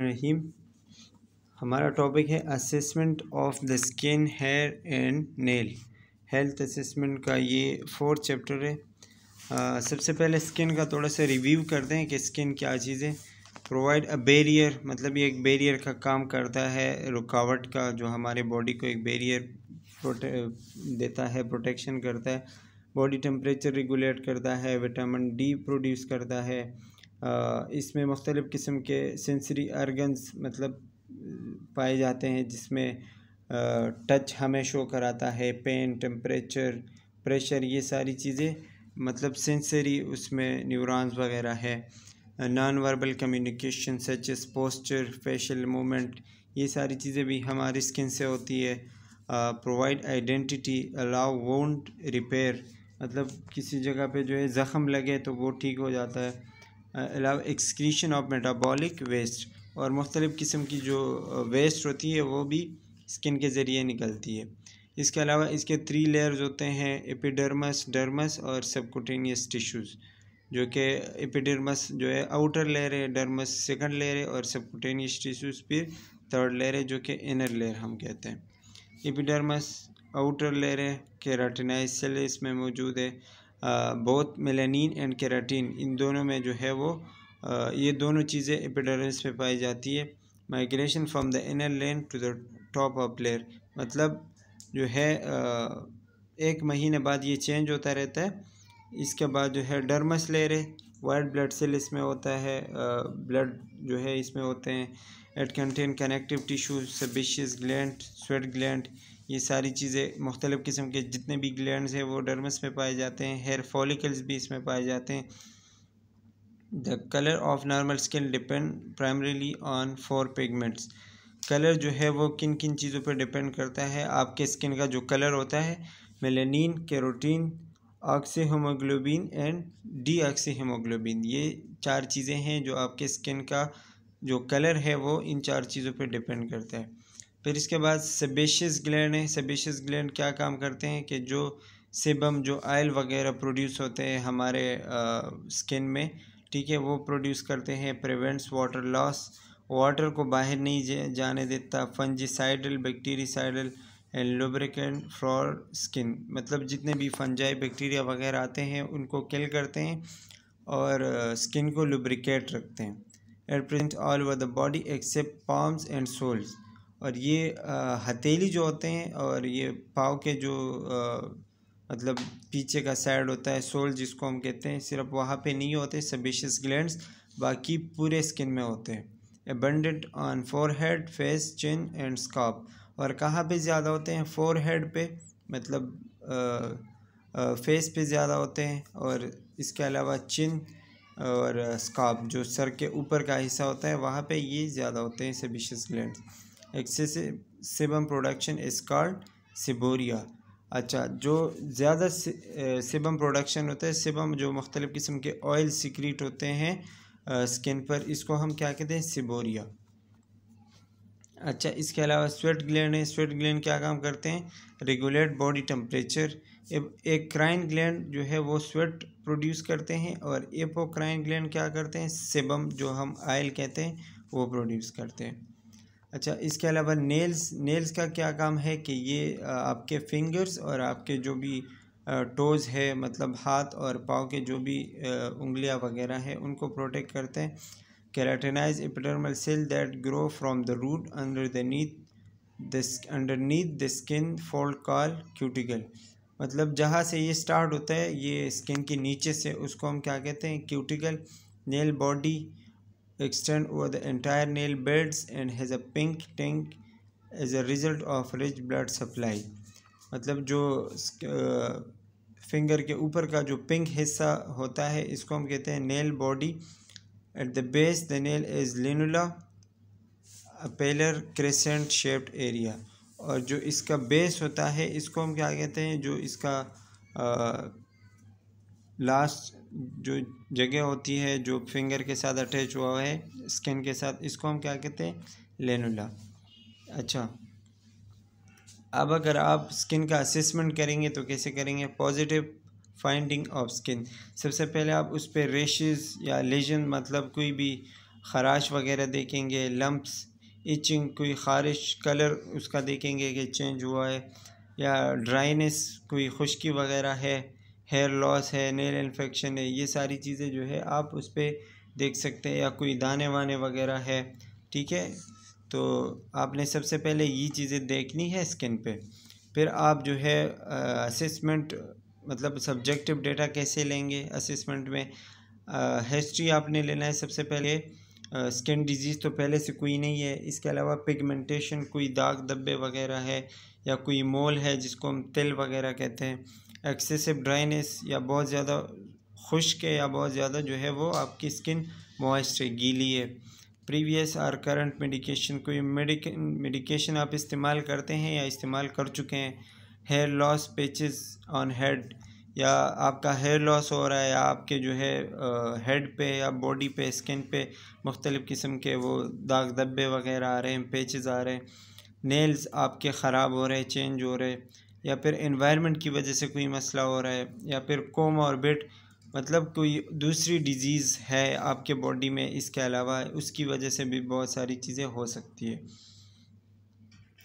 रहीम। हमारा टॉपिक है assessment of the skin, hair and nail. Health assessment का ये 4th चैप्टर है। सबसे पहले स्किन का थोड़ा सा रिव्यू करते हैं कि स्किन क्या चीज़ है। प्रोवाइड अ बैरियर, मतलब ये एक बैरियर का काम करता है, रुकावट का, जो हमारे बॉडी को एक बैरियर देता है, प्रोटेक्शन करता है। बॉडी टेम्परेचर रेगुलेट करता है, विटामिन डी प्रोड्यूस करता है। इसमें मुख्तलिफ़ किस्म के सेंसरी आर्गन्स मतलब पाए जाते हैं, जिसमें टच हमें शो कराता है, पेन, टेम्परेचर, प्रेशर, ये सारी चीज़ें मतलब सेंसरी उसमें न्यूरॉन्स वगैरह है। Non verbal communication such as posture, facial movement, ये सारी चीज़ें भी हमारी स्किन से होती है। Provide identity, allow wound repair, मतलब किसी जगह पे जो है ज़ख़म लगे तो वो ठीक हो जाता है। Allow excretion of metabolic waste, और मुख्तलिफ़ किस्म की जो वेस्ट होती है वो भी स्किन के ज़रिए निकलती है। इसके अलावा इसके 3 लेयर्स होते हैं, एपिडर्मस, डर्मस और सबकुटेनियस टिश्यूज़, जो कि एपिडर्मस जो है आउटर लेयर है, डर्मस सेकंड लेयर है और सबकुटेनियस टिश्यूज़ फिर थर्ड लेयर है, जो कि इनर लेयर हम कहते हैं। एपिडर्मस आउटर लेयर है, केराटिनाइज सेल इसमें मौजूद है। बोथ मेलानिन एंड केराटिन, इन दोनों में जो है वो ये दोनों चीज़ें एपिडर्मिस में पाई जाती है। Migration from the inner layer to the top of layer, मतलब जो है 1 महीने बाद ये चेंज होता रहता है। इसके बाद जो है डर्मस लेयर है, वाइट ब्लड सेल इसमें होता है, ब्लड जो है इसमें होते हैं। It contain connective tissue, sebaceous gland, sweat gland, ये सारी चीज़ें मुख्तलिफ़ किस्म के जितने भी ग्लैंड्स हैं वो डर्मस में पाए जाते हैं। हेयर फॉलिकल्स भी इसमें पाए जाते हैं। The colour of normal skin depend primarily on 4 pigments. Colour जो है वो किन किन चीज़ों पर डिपेंड करता है। आपके स्किन का जो कलर होता है, melanin, carotene, oxy haemoglobin and D oxy haemoglobin, ये 4 चीज़ें हैं जो आपके स्किन का जो कलर है वो इन 4 चीज़ों पर डिपेंड करता है। फिर इसके बाद सेबेशियस ग्लैंड है। सेबेशियस ग्लैंड क्या काम करते हैं कि जो सेबम, जो ऑयल वगैरह प्रोड्यूस होते हैं हमारे स्किन में, ठीक है, वो प्रोड्यूस करते हैं। प्रिवेंट्स वाटर लॉस, वाटर को बाहर नहीं जाने देता। Fungicidal, bactericidal and lubricant for skin, मतलब जितने भी फंजाई बैक्टीरिया वगैरह आते हैं उनको किल करते हैं और स्किन को लुब्रिकेट रखते हैं। It present all over the body except palms and soles, और ये हथेली जो होते हैं और ये पाँव के जो मतलब पीछे का साइड होता है, सोल जिसको हम कहते हैं, सिर्फ वहाँ पे नहीं होते सेबेशियस ग्लैंड्स, बाकी पूरे स्किन में होते हैं। Abundant on forehead, face, chin and scarf, और कहाँ पे ज़्यादा होते हैं? फोरहेड पे, मतलब फेस पे ज़्यादा होते हैं, और इसके अलावा चिन और स्कार्फ, जो सर के ऊपर का हिस्सा होता है, वहाँ पे ये ज़्यादा होते हैं sebaceous glands. Excessive sebum production is called seborrhea. अच्छा, जो ज़्यादा सेबम प्रोडक्शन होता है, सेबम जो मुख्तलिफ़ किस्म के ऑयल सिक्रीट होते हैं स्किन पर, इसको हम क्या कहते हैं? सिबोरिया। अच्छा, इसके अलावा स्वेट ग्लैंड है। स्वेट ग्लैंड क्या काम करते हैं? Regulate body temperature. Eccrine gland जो है वो स्वेट प्रोड्यूस करते हैं, और एपोक्राइन ग्लैंड क्या करते हैं? सेबम, जो हम ऑयल कहते हैं, वो प्रोड्यूस करते हैं। अच्छा, इसके अलावा नेल्स का क्या काम है कि ये आपके फिंगर्स और आपके जो भी टोज़ है, मतलब हाथ और पाँव के जो भी उंगलियां वगैरह है, उनको प्रोटेक्ट करते हैं। Keratinize epidermal cell that grow from the root underneath the skin fold called cuticle, मतलब जहाँ से ये स्टार्ट होता है, ये स्किन के नीचे से, उसको हम क्या कहते हैं? Cuticle. Nail body extend over the entire nail beds and has a pink tint as a result of rich blood supply, मतलब जो फिंगर के ऊपर का जो पिंक हिस्सा होता है, इसको हम कहते हैं nail body. At the base the nail is lunula, paler crescent shaped area, और जो इसका बेस होता है, इसको हम क्या कहते हैं? जो इसका लास्ट जो जगह होती है जो फिंगर के साथ अटैच हुआ है स्किन के साथ, इसको हम क्या कहते हैं? लेनुला। अच्छा, अब अगर आप स्किन का असेसमेंट करेंगे तो कैसे करेंगे? पॉजिटिव फाइंडिंग ऑफ स्किन, सबसे पहले आप उस पर रेशेस या लेजन, मतलब कोई भी ख़राश वगैरह देखेंगे, लम्प्स, इचिंग, कोई ख़ारिश, कलर उसका देखेंगे कि चेंज हुआ है, या ड्राइनेस, कोई खुश्की वगैरह है, हेयर लॉस है, नेल इन्फेक्शन है, ये सारी चीज़ें जो है आप उस पर देख सकते हैं, या कोई दाने वाने वगैरह है। ठीक है, तो आपने सबसे पहले ये चीज़ें देखनी है स्किन पे। फिर आप जो है असेसमेंट मतलब सब्जेक्टिव डेटा कैसे लेंगे असेसमेंट में। हिस्ट्री आपने लेना है सबसे पहले। स्किन डिजीज़ तो पहले से कोई नहीं है, इसके अलावा पिगमेंटेशन, कोई दाग धब्बे वगैरह है, या कोई मोल है जिसको हम तिल वगैरह कहते हैं, एक्सेसिव ड्राइनेस, या बहुत ज़्यादा खुश्क है, या बहुत ज़्यादा जो है वो आपकी स्किन मॉइस्ट है, गीली है। प्रीवियस और करंट मेडिकेशन, कोई मेडिकेशन आप इस्तेमाल करते हैं या इस्तेमाल कर चुके हैं। Hair loss, patches on head, या आपका हेयर लॉस हो रहा है, या आपके जो है हेड पे या बॉडी पे, स्किन पे मुख्तलिफ़ किस्म के वो दाग धब्बे वगैरह आ रहे हैं, पैचेस आ रहे हैं। नेल्स आपके ख़राब हो रहे हैं, चेंज हो रहे हैं, या फिर एनवायरनमेंट की वजह से कोई मसला हो रहा है, या फिर कोमॉर्बिड मतलब कोई दूसरी डिजीज़ है आपके बॉडी में, इसके अलावा उसकी वजह से भी बहुत सारी चीज़ें हो सकती है।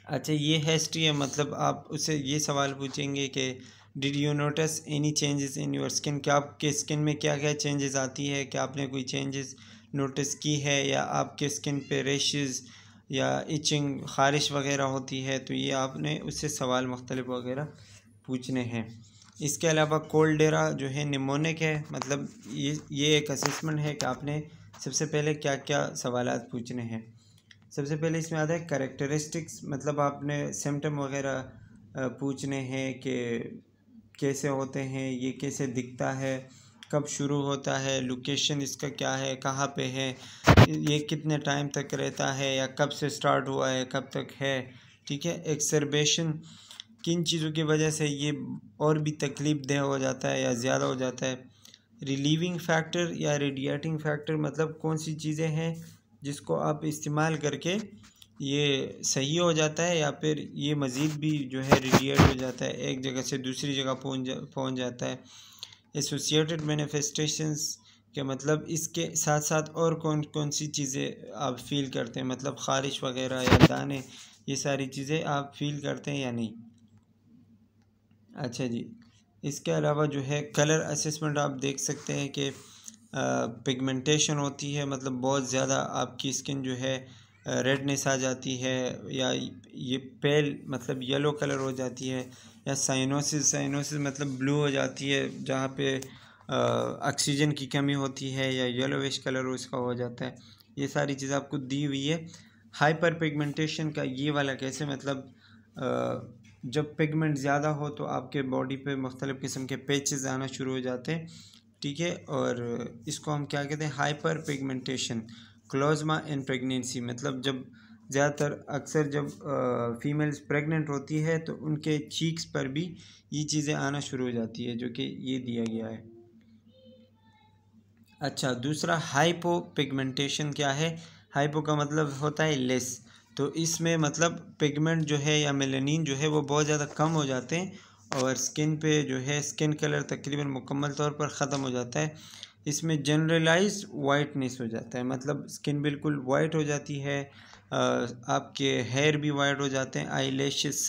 अच्छा, ये हिस्ट्री है, मतलब आप उससे ये सवाल पूछेंगे कि did you notice any changes in your skin, क्या आपके स्किन में क्या क्या चेंजेस आती है, क्या आपने कोई चेंजेस नोटिस की है, या आपके स्किन पे रेशेस या इचिंग, ख़ारिश वगैरह होती है, तो ये आपने उससे सवाल मुख्तलिफ वगैरह पूछने हैं। इसके अलावा कोल्डेरा जो है निमोनिक है, मतलब ये एक असेसमेंट है कि आपने सबसे पहले क्या क्या सवालात पूछने हैं। सबसे पहले इसमें आता है कैरेक्टरिस्टिक्स, मतलब आपने सिम्टम वगैरह पूछने हैं कि कैसे होते हैं, ये कैसे दिखता है, कब शुरू होता है, लोकेशन इसका क्या है, कहाँ पे है, ये कितने टाइम तक रहता है, या कब से स्टार्ट हुआ है, कब तक है। ठीक है, एक्सरबेशन, किन चीज़ों की वजह से ये और भी तकलीफ़ देह हो जाता है या ज़्यादा हो जाता है। रिलीविंग फैक्टर या रेडिएटिंग फैक्टर, मतलब कौन सी चीज़ें हैं जिसको आप इस्तेमाल करके ये सही हो जाता है, या फिर ये मज़ीद भी जो है रेडिएट हो जाता है, एक जगह से दूसरी जगह पहुंच जाता है। एसोसिएटेड मैनिफेस्टेशंस के मतलब इसके साथ साथ और कौन कौन सी चीज़ें आप फील करते हैं, मतलब ख़ारिश वगैरह या दाने, ये सारी चीज़ें आप फील करते हैं या नहीं। अच्छा जी, इसके अलावा जो है कलर असेसमेंट आप देख सकते हैं कि पिगमेंटेशन होती है, मतलब बहुत ज़्यादा आपकी स्किन जो है रेडनेस आ जाती है, या ये पेल मतलब येलो कलर हो जाती है, या साइनोसिस मतलब ब्लू हो जाती है जहाँ पे ऑक्सीजन की कमी होती है, या येलोविश कलर उसका हो जाता है। ये सारी चीज़ आपको दी हुई है। हाइपर पिगमेंटेशन का ये वाला कैसे, मतलब जब पिगमेंट ज़्यादा हो तो आपके बॉडी पे मुख्तलिफ़ किस्म के पैचेस आना शुरू हो जाते हैं। ठीक है, और इसको हम क्या कहते हैं, हाइपर पिगमेंटेशन क्लोज़मा इन प्रेगनेंसी, मतलब जब ज़्यादातर अक्सर जब फीमेल्स प्रेग्नेंट होती है तो उनके चीक्स पर भी ये चीज़ें आना शुरू हो जाती है, जो कि ये दिया गया है। अच्छा, दूसरा हाइपो पिगमेंटेशन क्या है। हाइपो का मतलब होता है लेस, तो इसमें मतलब पिगमेंट जो है या मेलानिन जो है वो बहुत ज़्यादा कम हो जाते हैं, और स्किन पे जो है स्किन कलर तकरीबन मुकम्मल तौर पर ख़त्म हो जाता है। इसमें जनरलाइज्ड वाइटनेस हो जाता है, मतलब स्किन बिल्कुल वाइट हो जाती है, आपके हेयर भी वाइट हो जाते हैं, आई लैशेस,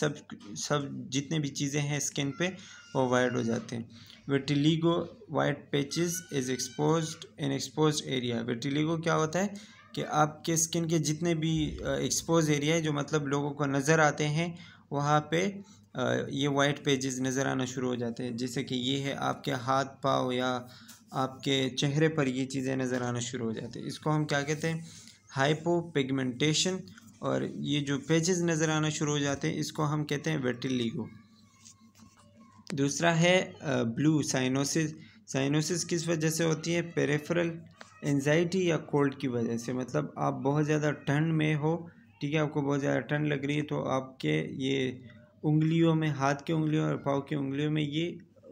सब जितने भी चीज़ें हैं स्किन पे वो वाइट हो जाते हैं। Vitiligo white patches is exposed in exposed area. Vitiligo क्या होता है कि आपके स्किन के जितने भी एक्सपोज एरिया है जो मतलब लोगों को नज़र आते हैं, वहाँ पे ये वाइट पेजेस नज़र आना शुरू हो जाते हैं, जैसे कि ये है आपके हाथ पाँव या आपके चेहरे पर ये चीज़ें नज़र आना शुरू हो जाती है। इसको हम क्या कहते हैं, हाइपो पिगमेंटेशन। और ये जो पेजेस नज़र आना शुरू हो जाते हैं इसको हम कहते हैं विटिलिगो। दूसरा है ब्लू साइनोसिस। साइनोसिस किस वजह से होती है, पेरिफेरल एंजाइटी या कोल्ड की वजह से, मतलब आप बहुत ज़्यादा ठंड में हो, ठीक है, आपको बहुत ज़्यादा ठंड लग रही है, तो आपके ये उंगलियों में, हाथ के उंगलियों और पाँव की उंगलियों में ये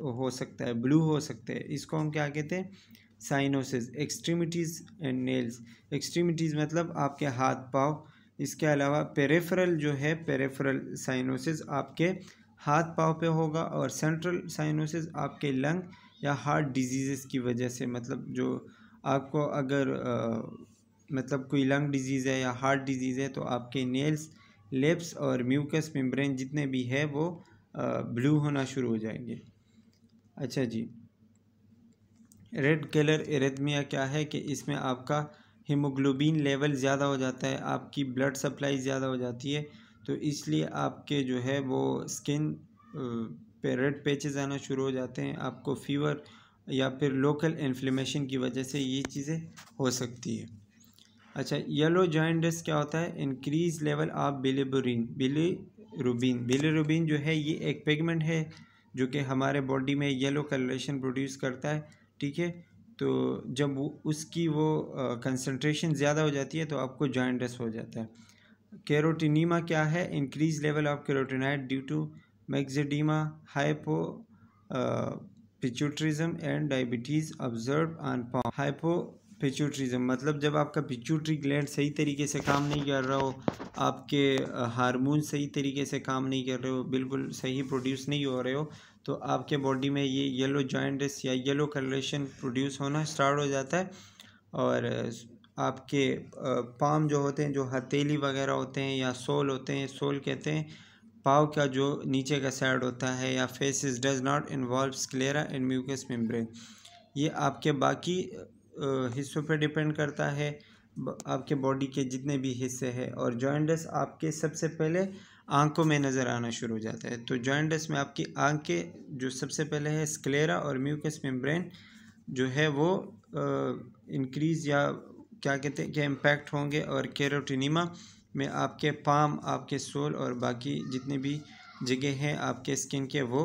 हो सकता है, ब्लू हो सकते हैं। इसको हम क्या कहते हैं, cyanosis. Extremities and nails, extremities मतलब आपके हाथ पाँव। इसके अलावा पेरिफेरल जो है, पेरिफेरल साइनोसिस आपके हाथ पाँव पे होगा, और सेंट्रल साइनोसिस आपके लंग या हार्ट डिजीज़ की वजह से, मतलब जो आपको अगर मतलब कोई लंग डिजीज़ है या हार्ट डिजीज़ है तो आपके नेल्स, लिप्स और म्यूकस मेम्ब्रेन जितने भी है वो ब्लू होना शुरू हो जाएंगे। अच्छा जी, रेड कलर एरिथमिया क्या है कि इसमें आपका हीमोग्लोबिन लेवल ज़्यादा हो जाता है, आपकी ब्लड सप्लाई ज़्यादा हो जाती है, तो इसलिए आपके जो है वो स्किन पे रेड पैचेस आना शुरू हो जाते हैं। आपको फीवर या फिर लोकल इन्फ्लेमेशन की वजह से ये चीज़ें हो सकती है। अच्छा, येलो जॉइंटिस क्या होता है? इंक्रीज लेवल ऑफ बिलीरुबिन जो है ये एक पिगमेंट है जो कि हमारे बॉडी में येलो कलरेशन प्रोड्यूस करता है, ठीक है। तो जब उसकी वो कंसंट्रेशन ज़्यादा हो जाती है तो आपको जॉइंटिस हो जाता है। कैरोटिनीमा क्या है? Increase level of carotenoid due to myxedema, hypopituitarism and diabetes observe on palm. Hypopituitarism मतलब जब आपका पिट्यूटरी ग्लैंड सही तरीके से काम नहीं कर रहा हो, आपके हार्मोन सही तरीके से काम नहीं कर रहे हो, बिल्कुल सही प्रोड्यूस नहीं हो रहे हो, तो आपके बॉडी में ये येलो जॉइंटिस या येलो कलरेशन प्रोड्यूस होना स्टार्ट हो जाता है। और आपके पाम जो होते हैं, जो हथेली वगैरह होते हैं या सोल होते हैं, सोल कहते हैं पाँव का जो नीचे का साइड होता है, या faces does not involve sclera and mucous membrane, ये आपके बाकी हिस्सों पे डिपेंड करता है, आपके बॉडी के जितने भी हिस्से हैं। और जॉइंटिस आपके सबसे पहले आंखों में नज़र आना शुरू हो जाता है। तो जॉइंटिस में आपकी आंखें जो सबसे पहले है, स्क्लेरा और म्यूकस मेम्ब्रेन जो है वो इंक्रीज़ या क्या कहते हैं, क्या इम्पैक्ट होंगे। और कैरोटिनिमा में आपके पाम, आपके सोल और बाकी जितने भी जगह हैं आपके स्किन के वो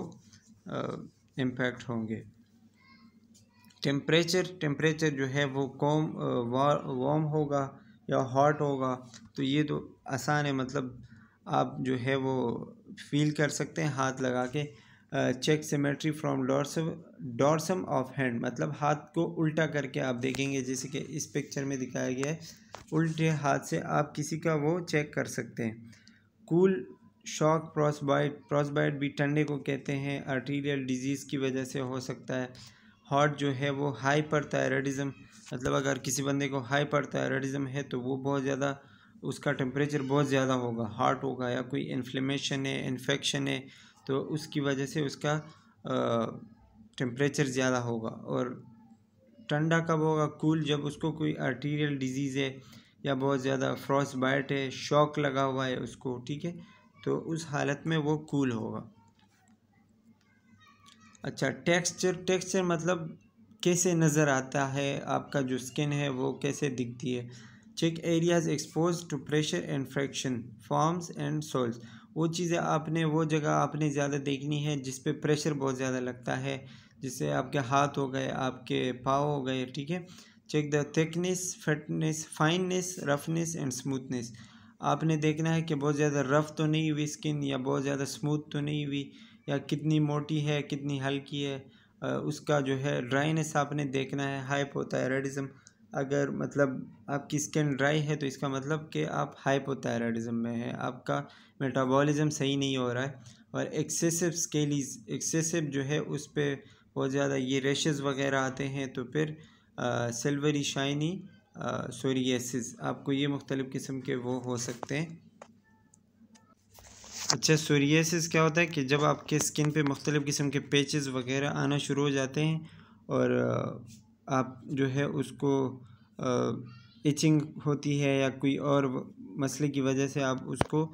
इम्पैक्ट होंगे। टेम्परेचर जो है वो वार्म होगा या हॉट होगा, तो ये तो आसान है, मतलब आप जो है वो फील कर सकते हैं हाथ लगा के। Check symmetry from dorsum of hand, मतलब हाथ को उल्टा करके आप देखेंगे, जैसे कि इस पिक्चर में दिखाया गया है, उल्टे हाथ से आप किसी का वो चेक कर सकते हैं। कूल शॉक फ्रॉस्टबाइट भी ठंडे को कहते हैं, आर्टीरियल डिजीज़ की वजह से हो सकता है। हॉट जो है वो हाइपरथायराइडिज्म, मतलब अगर किसी बंदे को हाइपरथायराइडिज्म है तो वो बहुत ज़्यादा, उसका टेम्परेचर बहुत ज़्यादा होगा, हॉट होगा, या कोई इन्फ्लेमेशन है, इन्फेक्शन है, तो उसकी वजह से उसका टेम्परेचर ज़्यादा होगा। और ठंडा कब होगा? कूल, जब उसको कोई आर्टीरियल डिजीज़ है या बहुत ज़्यादा फ्रॉस्ट बाइट है, शॉक लगा हुआ है उसको, ठीक है, तो उस हालत में वो कूल होगा। अच्छा, टेक्सचर मतलब कैसे नज़र आता है, आपका जो स्किन है वो कैसे दिखती है। Check areas expose to pressure and friction palms and soles, वो चीज़ें आपने, वो जगह आपने ज़्यादा देखनी है जिस पे प्रेशर बहुत ज़्यादा लगता है, जिससे आपके हाथ हो गए, आपके पाँव हो गए, ठीक है। Check the thickness, fitness, fineness, roughness and smoothness, आपने देखना है कि बहुत ज़्यादा रफ़ तो नहीं हुई स्किन या बहुत ज़्यादा स्मूथ तो नहीं हुई, या कितनी मोटी है, कितनी हल्की है, उसका जो है ड्राइनेस आपने देखना है। हाइपोथायराइडिज्म, अगर मतलब आपकी स्किन ड्राई है तो इसका मतलब कि आप हाइपोथायराइडिज्म में है, आपका मेटाबॉलिज्म सही नहीं हो रहा है। और एक्सेसिव स्केलीज, एक्सेसिव जो है उस पर बहुत ज़्यादा ये रेशेस वगैरह आते हैं, तो फिर सिल्वरी शाइनी सोरियासिस, आपको ये मुख्तलिफ़ किस्म के वो हो सकते हैं। अच्छा, सोरियासिस क्या होता है कि जब आपके स्किन पे मुख्तलिफ़ किस्म के पैचेस वगैरह आना शुरू हो जाते हैं, और आप जो है उसको इचिंग होती है या कोई और मसले की वजह से आप उसको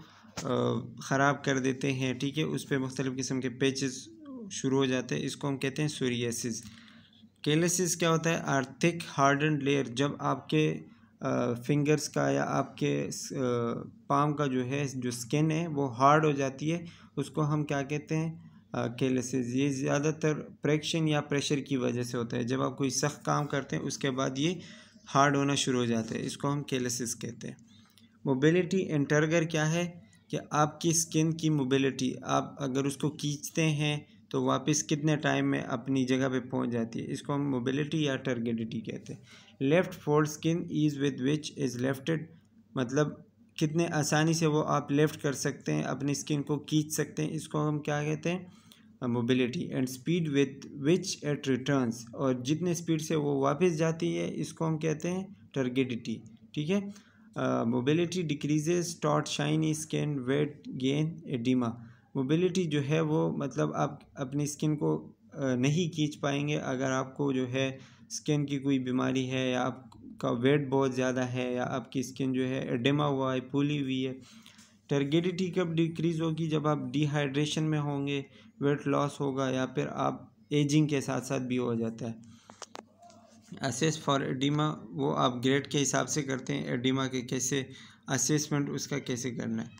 ख़राब कर देते हैं, ठीक है, उस पर मुख्तलिफ़ किस्म के पैचेस शुरू हो जाते हैं, इसको हम कहते हैं सोरियासिस। कैलसिस क्या होता है? आर्थिक हार्डन्ड लेयर, जब आपके फिंगर्स का या आपके पाम का जो है, जो स्किन है वो हार्ड हो जाती है, उसको हम क्या कहते हैं? कैलसिस। ये ज़्यादातर फ्रिक्शन या प्रेशर की वजह से होता है, जब आप कोई सख्त काम करते हैं उसके बाद ये हार्ड होना शुरू हो जाता है, इसको हम कैलसिस कहते हैं। मोबिलिटी एंड टर्गर क्या है कि आपकी स्किन की मोबिलिटी, आप अगर उसको खींचते हैं तो वापस कितने टाइम में अपनी जगह पे पहुंच जाती है, इसको हम मोबिलिटी या टर्गेडिटी कहते हैं। Lift fold skin ease with which is lifted, मतलब कितने आसानी से वो आप लेफ़्ट कर सकते हैं, अपनी स्किन को खींच सकते हैं, इसको हम क्या कहते हैं? Mobility. And speed with which it returns, और जितने स्पीड से वो वापस जाती है इसको हम कहते हैं टर्गेडिटी। ठीक है। Mobility decreases, taught shiny skin, weight gain, oedema. Mobility जो है वो मतलब आप अपनी स्किन को नहीं खींच पाएंगे अगर आपको जो है स्किन की कोई बीमारी है, या आपका वेट बहुत ज़्यादा है, या आपकी स्किन जो है एडिमा हुआ है, फूली हुई है। टर्गिडिटी कब डिक्रीज़ होगी? जब आप डिहाइड्रेशन में होंगे, वेट लॉस होगा, या फिर आप एजिंग के साथ साथ भी हो जाता है। असेस फॉर एडिमा वो आप ग्रेड के हिसाब से करते हैं, एडिमा के कैसे असेसमेंट उसका कैसे करना है।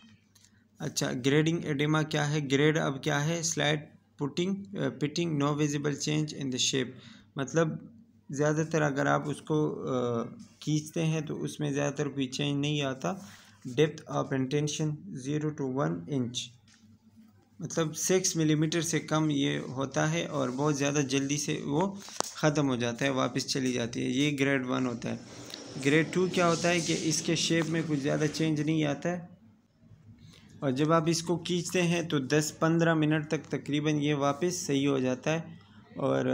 अच्छा, ग्रेडिंग एडिमा क्या है? ग्रेड अब क्या है? Slight pitting, no visible change in the shape. मतलब ज़्यादातर अगर आप उसको खींचते हैं तो उसमें ज़्यादातर कोई चेंज नहीं आता। Depth of intention 0 to 1 inch, मतलब 6 मिलीमीटर से कम ये होता है, और बहुत ज़्यादा जल्दी से वो ख़त्म हो जाता है, वापस चली जाती है। ये ग्रेड 1 होता है। ग्रेड 2 क्या होता है कि इसके शेप में कुछ ज़्यादा चेंज नहीं आता है, और जब आप इसको खींचते हैं तो 10-15 मिनट तक तकरीबन ये वापस सही हो जाता है। और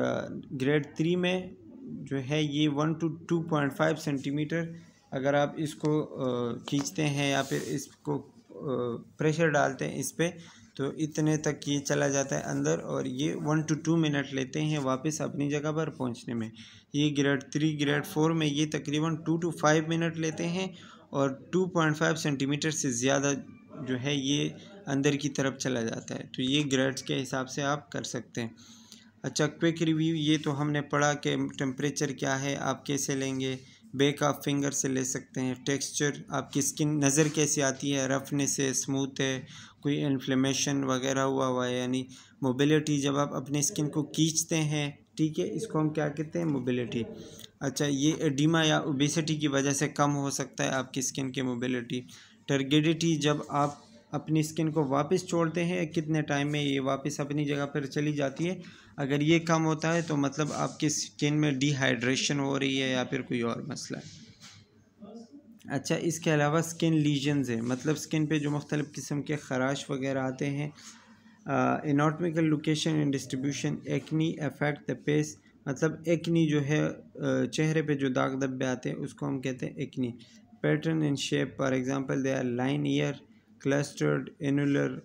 ग्रेड 3 में जो है ये 1 to 2.5 सेंटीमीटर अगर आप इसको खींचते हैं या फिर इसको प्रेशर डालते हैं इस पर, तो इतने तक ये चला जाता है अंदर, और ये 1 to 2 मिनट लेते हैं वापस अपनी जगह पर पहुंचने में। ये ग्रेड 3, ग्रेड 4 में ये तकरीबन 2 to 5 मिनट लेते हैं, और 2.5 सेंटीमीटर से ज़्यादा जो है ये अंदर की तरफ चला जाता है। तो ये ग्रेड्स के हिसाब से आप कर सकते हैं। अच्छा, क्विक रिव्यू, ये तो हमने पढ़ा कि टेम्परेचर क्या है, आप कैसे लेंगे, बैक ऑफ फिंगर से ले सकते हैं। टेक्सचर, आपकी स्किन नज़र कैसे आती है, रफनेस है, स्मूथ है, कोई इन्फ्लेमेशन वगैरह हुआ है, यानी मोबिलिटी, जब आप अपनी स्किन को खींचते हैं, ठीक है, इसको हम क्या कहते हैं? मोबिलिटी। अच्छा, ये एडिमा या ओबेसिटी की वजह से कम हो सकता है आपकी स्किन की मोबिलिटी। टर्गिडिटी, जब आप अपनी स्किन को वापस छोड़ते हैं, कितने टाइम में ये वापस अपनी जगह पर चली जाती है। अगर ये कम होता है तो मतलब आपकी स्किन में डिहाइड्रेशन हो रही है या फिर कोई और मसला है। अच्छा, इसके अलावा स्किन लीजन्स है, मतलब स्किन पे जो मुख्तलिफ़ किस्म के ख़राश वगैरह आते हैं। Anatomical location and distribution, acne affect the face, मतलब एक्नी जो है चेहरे पे जो दाग धब्बे आते हैं उसको हम कहते हैं acne. Pattern in shape, for example they are linear, clustered, annular,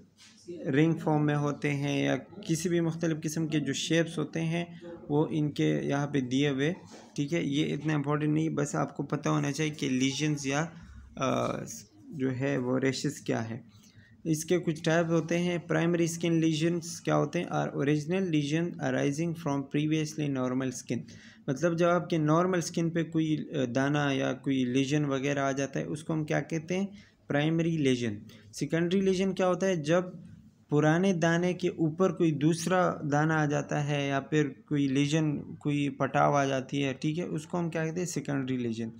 ring form में होते हैं, या किसी भी मुख्तलिफ़ किस्म के जो शेप्स होते हैं वो इनके यहाँ पे दिए हुए, ठीक है। ये इतना इम्पोर्टेंट नहीं, बस आपको पता होना चाहिए कि लीजन्स या जो है वो रेशेस क्या है। इसके कुछ टाइप होते हैं। प्राइमरी स्किन लीजन्स क्या होते हैं? Are original lesion arising from previously normal skin, मतलब जब आपके नॉर्मल स्किन पे कोई दाना या कोई लीजन वगैरह आ जाता है उसको हम क्या कहते हैं? Primary legion. सेकेंडरी लीजन क्या होता है? जब पुराने दाने के ऊपर कोई दूसरा दाना आ जाता है, या फिर कोई लीजन, कोई पटाव आ जाती है, ठीक है, उसको हम क्या कहते हैं? Secondary lesion.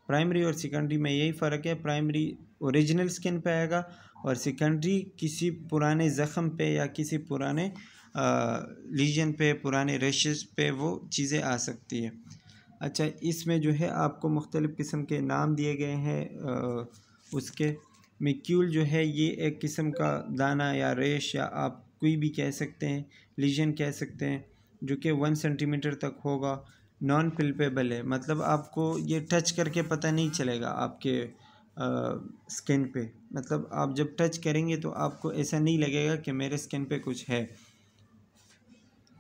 प्राइमरी और सेकेंडरी में यही फ़र्क है, प्राइमरी ओरिजिनल स्किन पे आएगा, और सेकेंडरी किसी पुराने ज़ख़म पे या किसी पुराने लीजन पे, पुराने रेशेस पे वो चीज़ें आ सकती है। अच्छा, इसमें जो है आपको मुख्तलिफ़ किस्म के नाम दिए गए हैं। उसके मिक्यूल जो है ये एक किस्म का दाना या रेश, या आप कोई भी कह सकते हैं, लीजन कह सकते हैं, जो कि 1 सेंटीमीटर तक होगा। नॉन पिल्पेबल है, मतलब आपको ये टच करके पता नहीं चलेगा आपके स्किन पे, मतलब आप जब टच करेंगे तो आपको ऐसा नहीं लगेगा कि मेरे स्किन पे कुछ है।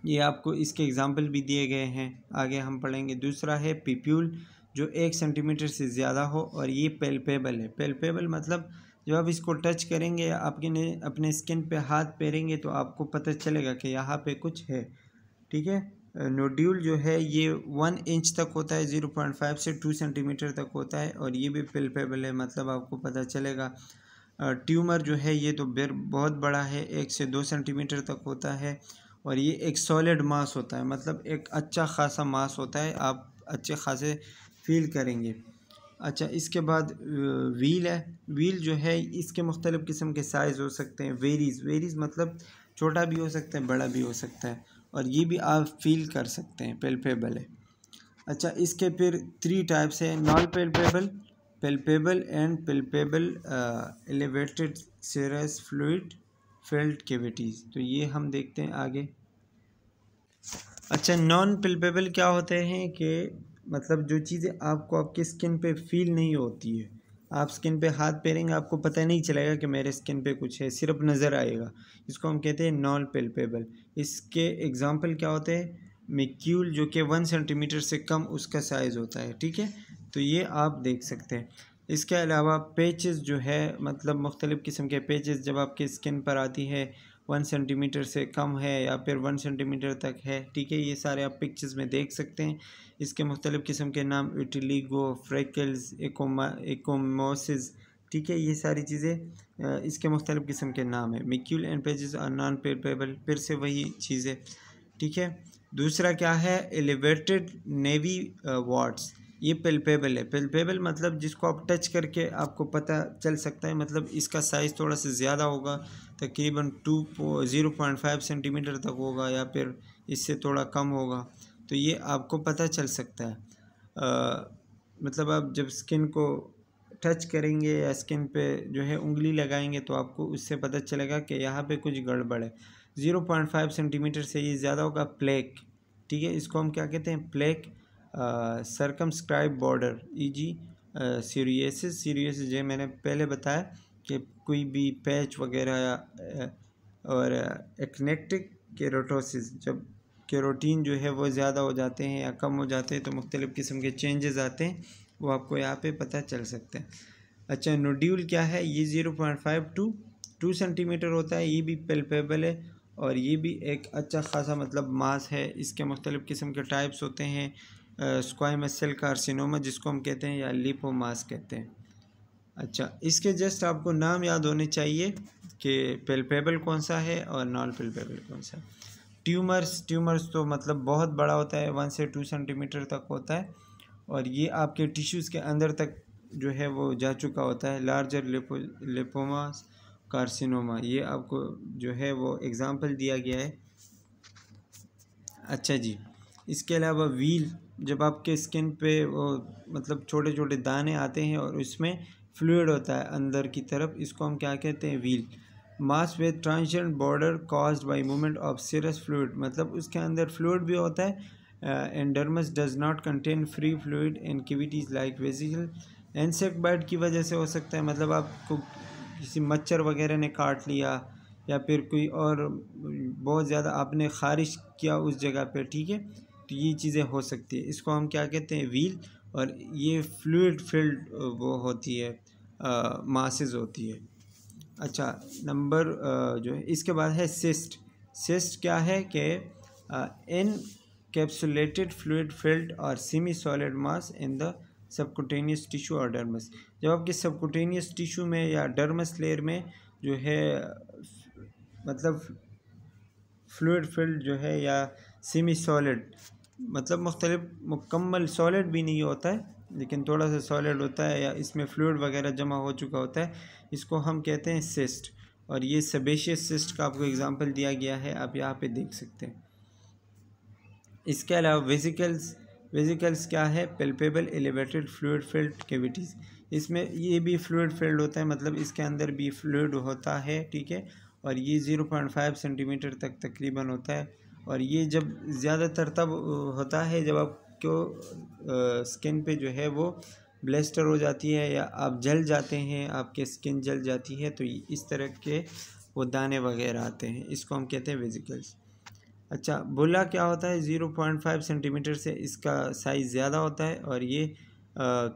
ये आपको इसके एग्जांपल भी दिए गए हैं, आगे हम पढ़ेंगे। दूसरा है पिप्यूल, जो 1 सेंटीमीटर से ज़्यादा हो, और ये पेल्पेबल है। पेल्पेबल मतलब जब आप इसको टच करेंगे या आपके अपने स्किन पे हाथ फेरेंगे तो आपको पता चलेगा कि यहाँ पे कुछ है, ठीक है। नोड्यूल जो है ये 1 इंच तक होता है, 0.5 से 2 सेंटीमीटर तक होता है, और ये भी पेल्पेबल है, मतलब आपको पता चलेगा। ट्यूमर जो है ये तो बहुत बड़ा है, 1 से 2 सेंटीमीटर तक होता है, और ये एक सॉलिड मास होता है, मतलब एक अच्छा खासा मास होता है, आप अच्छे खासे फील करेंगे। अच्छा, इसके बाद व्हील है। व्हील जो है इसके मुख्तलिफ़ किस्म के साइज़ हो सकते हैं। वेरीज़ मतलब छोटा भी हो सकता है, बड़ा भी हो सकता है, और ये भी आप फील कर सकते हैं, पेल्पेबल है। अच्छा, इसके फिर 3 टाइप्स हैं, non palpable, palpable and palpable elevated serous fluid filled cavities. तो ये हम देखते हैं आगे। अच्छा, नॉन पेल्पेबल क्या होते हैं कि मतलब जो चीज़ें आपको आपके स्किन पे फील नहीं होती है, आप स्किन पे हाथ फेरेंगे आपको पता नहीं चलेगा कि मेरे स्किन पे कुछ है, सिर्फ नज़र आएगा। इसको हम कहते हैं नॉन पेल्पेबल। इसके एग्जांपल क्या होते हैं? मिक्यूल जो कि 1 सेंटीमीटर से कम उसका साइज़ होता है, ठीक है। तो ये आप देख सकते हैं। इसके अलावा पेचेस जो है, मतलब मुख्तलिफ़ किस्म के पेचेस जब आपके स्किन पर आती है, 1 सेंटीमीटर से कम है या फिर 1 सेंटीमीटर तक है, ठीक है। ये सारे आप पिक्चर्स में देख सकते हैं। इसके मुख्तलिफ़ किस्म के नाम विटिलिगो, फ्रेकल्स, एकोमोसिस, ठीक है। ये सारी चीज़ें इसके मुख्तलिफ़ किस्म के नाम है। Macule and patches are non palpable, फिर से वही चीज़ें, ठीक है। दूसरा क्या है? एलिवेटेड नेवी वाट्स, ये पेल्पेबल है। पेल्पेबल मतलब जिसको आप टच करके आपको पता चल सकता है, मतलब इसका साइज़ थोड़ा सा ज़्यादा होगा, तकरीबन 0.5 सेंटीमीटर तक होगा या फिर इससे थोड़ा कम होगा, तो ये आपको पता चल सकता है। मतलब आप जब स्किन को टच करेंगे या स्किन पे जो है उंगली लगाएंगे तो आपको उससे पता चलेगा कि यहाँ पे कुछ गड़बड़ है। 0.5 सेंटीमीटर से ये ज़्यादा होगा प्लेक, ठीक है। इसको हम क्या कहते हैं? Plaque. Circumscribed border, e g. Psoriasis जो मैंने पहले बताया कि कोई भी पैच वगैरह या और एक्नेक्टिक केरोटोसिस, जब केरोटीन जो है वो ज़्यादा हो जाते हैं या कम हो जाते हैं तो मुख्तलिफ़ किस्म के चेंजेस आते हैं, वो आपको यहाँ पे पता चल सकते हैं। अच्छा, नोड्यूल क्या है? ये 0.5 टू 2 सेंटीमीटर होता है, ये भी पेल्पेबल है और ये भी एक अच्छा खासा मतलब मास है। इसके मुख्तलिफ़ किस्म के टाइप्स होते हैं, स्क्वायमस सेल कार्सिनोमा जिसको हम कहते हैं या लिपोमास कहते हैं। अच्छा, इसके जस्ट आपको नाम याद होने चाहिए कि पेल्पेबल कौन सा है और नॉन पेल्पेबल कौन सा है। ट्यूमर्स तो मतलब बहुत बड़ा होता है, 1 से 2 सेंटीमीटर तक होता है और ये आपके टिश्यूज़ के अंदर तक जो है वो जा चुका होता है। लार्जर लिपोमास कार्सिनोमा, ये आपको जो है वो एग्ज़ाम्पल दिया गया है। अच्छा जी, इसके अलावा व्हील, जब आपके स्किन पे वो मतलब छोटे छोटे दाने आते हैं और उसमें फ्लूइड होता है अंदर की तरफ, इसको हम क्या कहते हैं? Wheal. Mass with transient border caused by movement of serous fluid, मतलब उसके अंदर फ्लूइड भी होता है। Edemas does not contain free fluid in cavities like vesicle. Insect bite की वजह से हो सकता है, मतलब आपको किसी मच्छर वगैरह ने काट लिया या फिर कोई और बहुत ज़्यादा आपने ख़ारिश किया उस जगह पे, ठीक है, तो ये चीज़ें हो सकती है। इसको हम क्या कहते हैं? व्हील। और ये फ्लूइड फिल्ड वो होती है, मासेस होती है। अच्छा, नंबर जो है इसके बाद है सिस्ट। सिस्ट क्या है कि एनकैप्सुलेटेड फ्लूइड फिल्ड और semi solid mass in the subcutaneous tissue और डर्मस। जब आपके सबकुटेनियस टिश्यू में या डर्मस लेयर में जो है मतलब फ्लूइड फिल्ड जो है या सेमी सॉलिड, मतलब मुख्तलिफ, मुकम्मल सॉलिड भी नहीं होता है लेकिन थोड़ा सा सॉलिड होता है या इसमें फ्लूइड वगैरह जमा हो चुका होता है, इसको हम कहते हैं सिस्ट। और ये सेबेशियस सिस्ट का आपको एग्जांपल दिया गया है, आप यहाँ पे देख सकते हैं। इसके अलावा वेसिकल्स क्या है? Palpable elevated fluid filled cavities, इसमें ये भी फ्लूइड फिल्ड होता है, मतलब इसके अंदर भी फ्लूइड होता है, ठीक है। और ये 0.5 सेंटीमीटर तक तकरीबन होता है और ये जब ज़्यादातर तब होता है जब आपको स्किन पे जो है वो ब्लेस्टर हो जाती है या आप जल जाते हैं, आपके स्किन जल जाती है, तो इस तरह के वो दाने वगैरह आते हैं, इसको हम कहते हैं वेसिकल्स। अच्छा, बुला क्या होता है? 0.5 सेंटीमीटर से इसका साइज़ ज़्यादा होता है और ये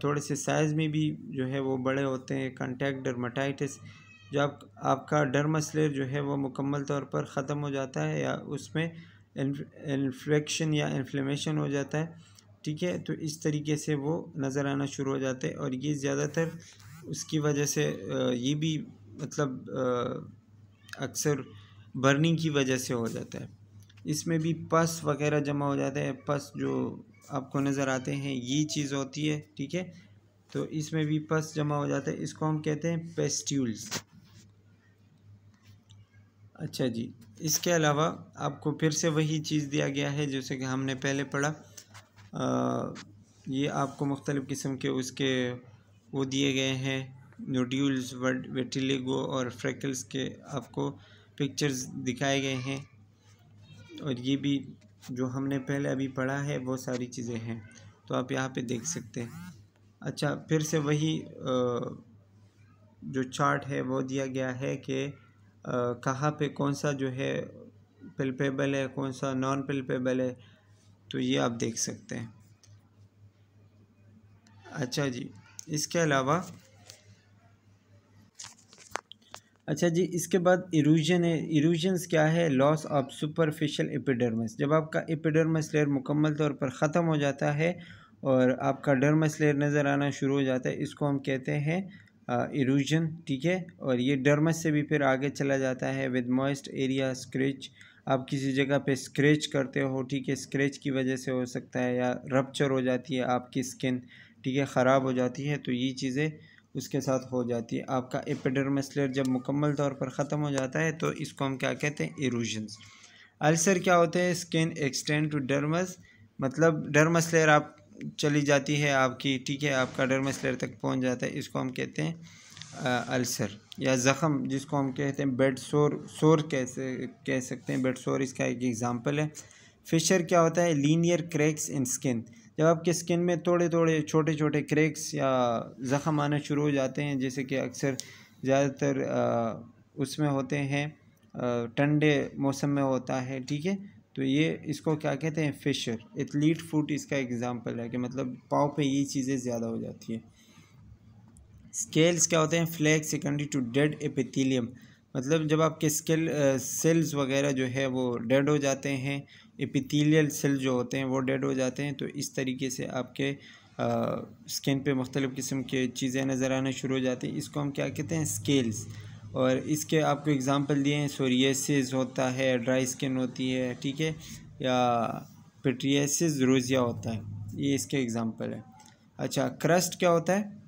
थोड़े से साइज़ में भी जो है वो बड़े होते हैं। कॉन्टैक्ट डर्माटाइटिस, जब आपका डर्मस लेयर जो है वो मुकम्मल तौर पर ख़त्म हो जाता है या उसमें इन्फेक्शन या इन्फ्लेमेशन हो जाता है, ठीक है, तो इस तरीके से वो नज़र आना शुरू हो जाते हैं और ये ज़्यादातर उसकी वजह से ये भी मतलब अक्सर बर्निंग की वजह से हो जाता है। इसमें भी पस वगैरह जमा हो जाता है, पस जो आपको नज़र आते हैं ये चीज़ होती है, ठीक है, तो इसमें भी पस जमा हो जाता है, इसको हम कहते हैं पेस्ट्यूल्स। अच्छा जी, इसके अलावा आपको फिर से वही चीज़ दिया गया है जैसे कि हमने पहले पढ़ा। ये आपको मुख्तलिफ़ किस्म के उसके वो दिए गए हैं, नोड्यूल्स, विटिलिगो और फ्रेकल्स के आपको पिक्चर्स दिखाए गए हैं और ये भी जो हमने पहले अभी पढ़ा है वो सारी चीज़ें हैं। तो तो आप यहाँ पे देख सकते हैं। अच्छा, फिर से वही जो चार्ट है वो दिया गया है कि कहाँ पे कौन सा जो है पल्पेबल है, कौन सा नॉन पल्पेबल है, तो ये आप देख सकते हैं। अच्छा जी, इसके अलावा अच्छा जी, इसके बाद इरूजन है। इरूजन्स क्या है? Loss of superficial epidermis. जब आपका एपिडर्मिस लेयर मुकम्मल तौर पर ख़त्म हो जाता है और आपका डर्मिस लेयर नज़र आना शुरू हो जाता है, इसको हम कहते हैं इरूजन, ठीक है। और ये डर्मिस से भी फिर आगे चला जाता है विद मॉइस्ट एरिया स्क्रैच। आप किसी जगह पे स्क्रैच करते हो, ठीक है, स्क्रैच की वजह से हो सकता है, या रप्चर हो जाती है आपकी स्किन, ठीक है, ख़राब हो जाती है, तो ये चीज़ें उसके साथ हो जाती है। आपका एपिडर्मिस लेयर जब मुकम्मल तौर पर ख़त्म हो जाता है तो इसको हम क्या कहते हैं? इरूजन्स। अल्सर क्या होते हैं? स्किन एक्सटेंड टू डर्मस, मतलब डर्मस लेयर आप चली जाती है आपकी, ठीक है, आपका डर्मस लेयर तक पहुंच जाता है, इसको हम कहते हैं अल्सर या ज़ख़म, जिसको हम कहते हैं बेड सोर। सोर कैसे कह सकते हैं, बेड सोर इसका एक एग्ज़ाम्पल है। फिशर क्या होता है? लीनियर क्रैक्स इन स्किन। जब आपके स्किन में थोड़े थोड़े छोटे छोटे क्रैक्स या ज़ख़म आना शुरू हो जाते हैं, जैसे कि अक्सर ज़्यादातर उसमें होते हैं, ठंडे मौसम में होता है, ठीक है, तो ये इसको क्या कहते हैं? फिशर। एथलीट फुट इसका एग्ज़ाम्पल है कि मतलब पाँव पे ये चीज़ें ज़्यादा हो जाती हैं। स्केल्स क्या होते हैं? Flake secondary to dead epithelium, मतलब जब आपके स्केल सेल्स वगैरह जो है वो डेड हो जाते हैं, एपिथेलियल सेल जो होते हैं वो डेड हो जाते हैं, तो इस तरीके से आपके स्किन पे मुख्तलिफ़ किस्म के चीज़ें नज़र आना शुरू हो जाती हैं, इसको हम क्या कहते हैं? स्केल्स। और इसके आपको एग्ज़ाम्पल दिए हैं, सोरियासिस होता है, ड्राई स्किन होती है, ठीक है, या पिट्रियासिस रोज़िया होता है, ये इसके एग्ज़ाम्पल है। अच्छा, क्रस्ट क्या होता है?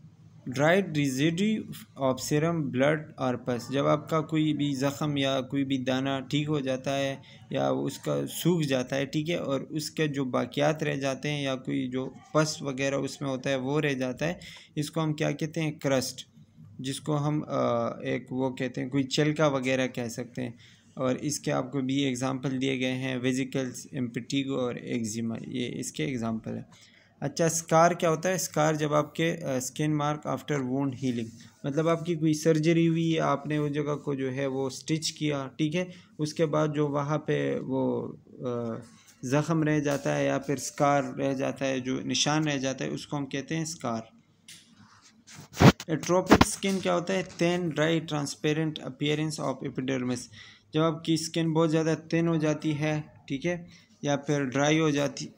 Dried residue of serum blood और पस। जब आपका कोई भी ज़ख़म या कोई भी दाना ठीक हो जाता है या उसका सूख जाता है, ठीक है, और उसके जो बाकियात रह जाते हैं या कोई जो पस वगैरह उसमें होता है वो रह जाता है, इसको हम क्या कहते हैं? क्रस्ट, जिसको हम एक वो कहते हैं, कोई चिल्का वगैरह कह सकते हैं। और इसके आपको भी एग्ज़ाम्पल दिए गए हैं, वेजिकल्स, इम्पिटिगो और एक्जिमा, ये इसके एग्ज़ाम्पल है। अच्छा, स्कार क्या होता है? स्कार जब आपके skin mark after wound healing, मतलब आपकी कोई सर्जरी हुई है, आपने उस जगह को जो है वो स्टिच किया, ठीक है, उसके बाद जो वहाँ पे वो ज़ख़म रह जाता है या फिर स्कार रह जाता है, जो निशान रह जाता है, उसको हम कहते हैं स्कार। एट्रोपिक स्किन क्या होता है? Thin dry transparent appearance of epidermis. जब आपकी स्किन बहुत ज़्यादा थिन हो जाती है, ठीक है, या फिर ड्राई हो जाती,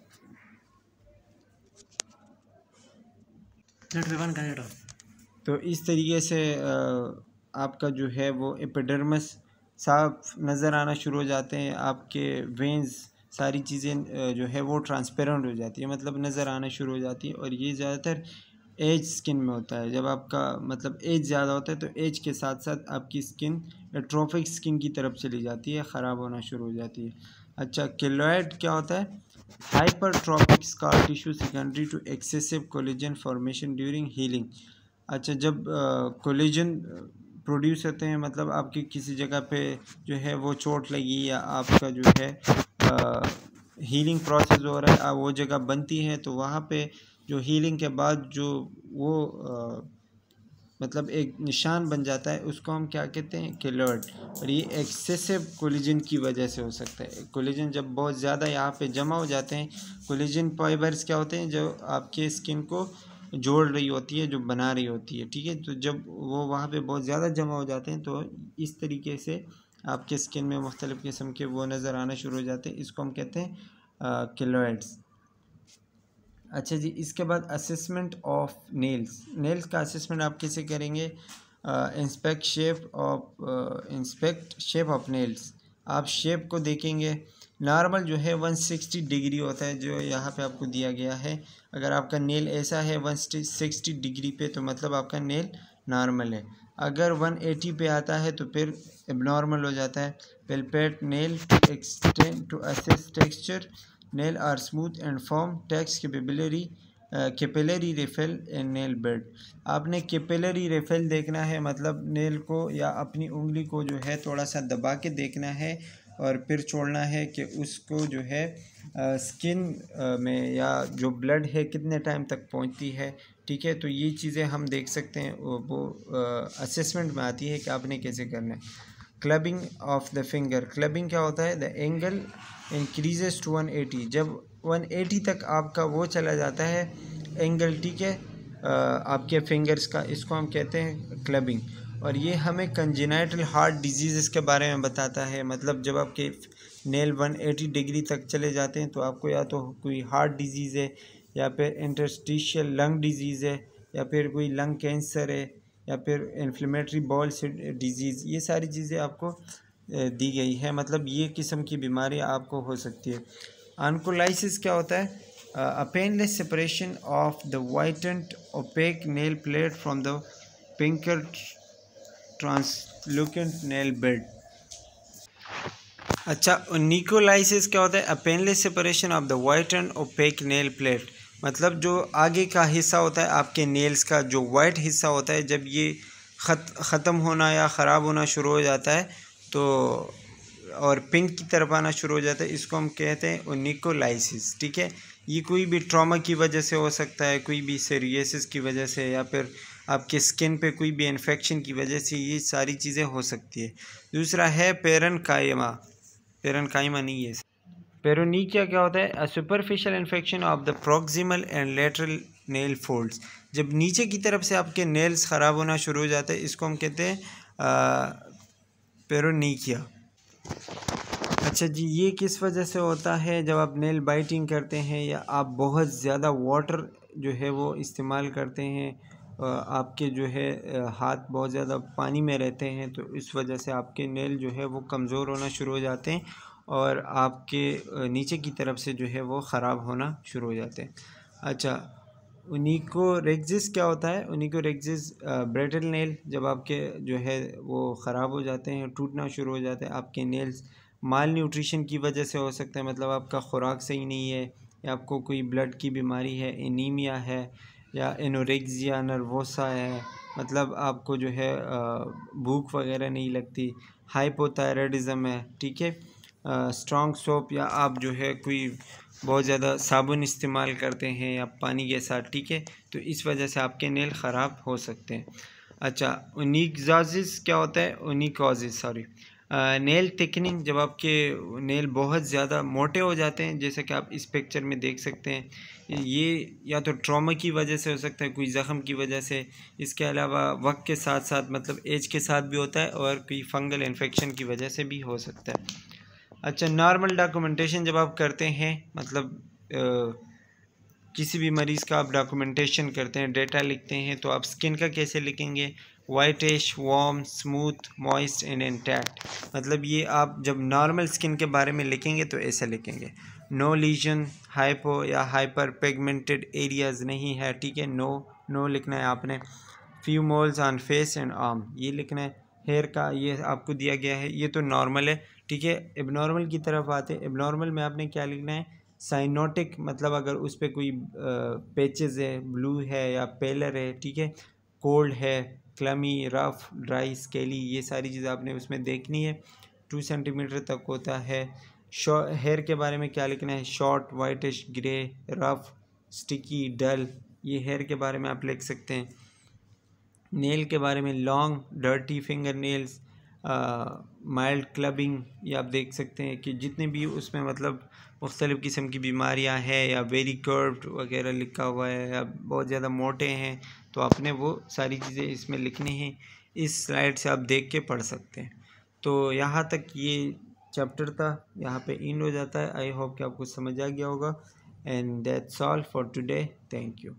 तो इस तरीके से आपका जो है वो एपिडर्मिस साफ नज़र आना शुरू हो जाते हैं, आपके वेंस सारी चीज़ें जो है वो ट्रांसपेरेंट हो जाती है, मतलब नज़र आना शुरू हो जाती है। और ये ज़्यादातर एज स्किन में होता है, जब आपका मतलब एज ज़्यादा होता है तो एज के साथ साथ आपकी स्किन एट्रोफिक स्किन की तरफ चली जाती है, ख़राब होना शुरू हो जाती है। अच्छा, केलॉइड क्या होता है? Hypertrophic scar tissue secondary to excessive collagen formation during healing. अच्छा, जब कोलेजन प्रोड्यूस होते हैं, मतलब आपकी किसी जगह पे जो है वो चोट लगी या आपका जो है हीलिंग प्रोसेस हो रहा है, वो जगह बनती है, तो वहाँ पे जो हीलिंग के बाद जो वो मतलब एक निशान बन जाता है, उसको हम क्या कहते हैं? केलॉइड। और ये एक्सेसिव कोलेजन की वजह से हो सकता है। कोलेजन जब बहुत ज़्यादा यहाँ पे जमा हो जाते हैं, कोलेजन फाइबर्स क्या होते हैं? जो आपके स्किन को जोड़ रही होती है, जो बना रही होती है, ठीक है, तो जब वो वहाँ पे बहुत ज़्यादा जमा हो जाते हैं तो इस तरीके से आपके स्किन में मुख्तलिफ़ किस्म के वो नज़र आना शुरू हो जाते हैं, इसको हम कहते हैं केलॉइड्स। अच्छा जी, इसके बाद असेसमेंट ऑफ नेल्स। नेल्स का असेसमेंट आप कैसे करेंगे? Inspect shape of nails. आप शेप को देखेंगे। नॉर्मल जो है 160 डिग्री होता है, जो यहाँ पे आपको दिया गया है। अगर आपका नेल ऐसा है 160 डिग्री पे, तो मतलब आपका नेल नॉर्मल है। अगर 180 पे आता है तो फिर एबनॉर्मल हो जाता है। Palpate nail to extend to assess texture, nail are smooth and form, टेक्स capillary refill and nail bed. आपने कैपिलरी रेफिल देखना है, मतलब नेल को या अपनी उंगली को जो है थोड़ा सा दबा के देखना है, और फिर छोड़ना है कि उसको जो है स्किन में या जो ब्लड है कितने टाइम तक पहुंचती है, ठीक है। तो ये चीज़ें हम देख सकते हैं, वो असेसमेंट में आती है कि आपने कैसे करना है। Clubbing of the finger, clubbing क्या होता है, द एंगल इंक्रीजेस टू 180, जब 180 तक आपका वो चला जाता है एंगल, ठीक है, आपके फिंगर्स का, इसको हम कहते हैं क्लबिंग। और ये हमें कंजेनाइटल हार्ट डिजीज़ के बारे में बताता है, मतलब जब आपके नेल 180 डिग्री तक चले जाते हैं तो आपको या तो कोई हार्ट डिजीज़ है, या फिर इंटरस्टिशियल लंग डिजीज़ है, या फिर कोई लंग कैंसर है, या फिर इन्फ्लेमेटरी बॉल डिजीज़, ये सारी चीज़ें आपको दी गई है। मतलब ये किस्म की बीमारी आपको हो सकती है। ऑन्कोलाइसिस क्या होता है, a painless separation of the whitened opaque nail plate from the pinker translucent nail bed। अच्छा, निकोलाइसिस क्या होता है, a painless separation of the whitened opaque nail plate, मतलब जो आगे का हिस्सा होता है आपके नेल्स का, जो वाइट हिस्सा होता है, जब ये ख़त्म होना या ख़राब होना शुरू हो जाता है तो और पिंक की तरफ आना शुरू हो जाता है, इसको हम कहते हैं ओनिकोलाइसिस, ठीक है। ये कोई भी ट्रॉमा की वजह से हो सकता है, कोई भी सीरियसिस की वजह से, या फिर आपके स्किन पे कोई भी इन्फेक्शन की वजह से, ये सारी चीज़ें हो सकती है। दूसरा है पेरनकाइमा, पेरनकाइमा नहीं है, पेरोनिकिया क्या होता है, a superficial infection of the proximal and lateral nail folds, जब नीचे की तरफ से आपके नेल्स ख़राब होना शुरू हो जाते हैं, इसको हम कहते हैं पेरोनिकिया। अच्छा जी, ये किस वजह से होता है, जब आप नेल बाइटिंग करते हैं या आप बहुत ज़्यादा वाटर जो है वो इस्तेमाल करते हैं, आपके जो है हाथ बहुत ज़्यादा पानी में रहते हैं, तो इस वजह से आपके नेल जो है वो कमज़ोर होना शुरू हो जाते हैं और आपके नीचे की तरफ से जो है वो ख़राब होना शुरू हो जाते हैं। अच्छा, ओनिकोरेक्सिस क्या होता है, ओनिकोरेक्सिस ब्रिटल नेल, जब आपके जो है वो ख़राब हो जाते हैं, टूटना शुरू हो जाते हैं आपके नेल्स, माल न्यूट्रिशन की वजह से हो सकता है, मतलब आपका खुराक सही नहीं है, या आपको कोई ब्लड की बीमारी है, एनीमिया है, या एनोरेक्सिया नर्वोसा है, मतलब आपको जो है भूख वगैरह नहीं लगती, हाइपोथायराइडिज्म है, ठीक है, स्ट्रॉन्ग सोप, या आप जो है कोई बहुत ज़्यादा साबुन इस्तेमाल करते हैं या पानी के साथ, ठीक है, तो इस वजह से आपके नेल ख़राब हो सकते हैं। अच्छा, ओनिकोसिस क्या होता है, ओनिकोसिस सॉरी, नेल थिकनिंग, जब आपके नेल बहुत ज़्यादा मोटे हो जाते हैं, जैसे कि आप इस पिक्चर में देख सकते हैं, ये या तो ट्रॉमा की वजह से हो सकता है, कोई ज़ख़म की वजह से, इसके अलावा वक्त के साथ साथ मतलब एज के साथ भी होता है, और कोई फंगल इन्फेक्शन की वजह से भी हो सकता है। अच्छा, नॉर्मल डॉक्यूमेंटेशन जब आप करते हैं, मतलब किसी भी मरीज़ का आप डॉक्यूमेंटेशन करते हैं, डेटा लिखते हैं, तो आप स्किन का कैसे लिखेंगे, whitish, warm, smooth, moist and intact, मतलब ये आप जब नॉर्मल स्किन के बारे में लिखेंगे तो ऐसा लिखेंगे। नो लीजन, हाइपो या हाइपर पिगमेंटेड एरियाज़ नहीं है, ठीक है, नो लिखना है आपने। Few moles on face and arm, ये लिखना है। हेयर का ये आपको दिया गया है, ये तो नॉर्मल है, ठीक है। एबनॉर्मल की तरफ आते हैं, एबनॉर्मल में आपने क्या लिखना है, साइनोटिक, मतलब अगर उस पर कोई पैचेस है, ब्लू है या पेलर है, ठीक है, कोल्ड है, क्लमी, रफ, ड्राई, स्केली, ये सारी चीज़ें आपने उसमें देखनी है। 2 सेंटीमीटर तक होता है। हेयर के बारे में क्या लिखना है, short, whitish, grey, rough, sticky, dull, ये हेयर के बारे में आप लिख सकते हैं। नेल के बारे में long, dirty finger nails, mild clubbing, ये आप देख सकते हैं कि जितने भी उसमें मतलब मुख्तलिफ़ किस्म की बीमारियां हैं, या वेरी कर्व्ड वगैरह लिखा हुआ है, या बहुत ज़्यादा मोटे हैं, तो आपने वो सारी चीज़ें इसमें लिखनी हैं। इस स्लाइड से आप देख के पढ़ सकते हैं। तो यहाँ तक ये चैप्टर था, यहाँ पे एंड हो जाता है। आई होप कि आपको समझ आ गया होगा। And that's all for today. Thank you.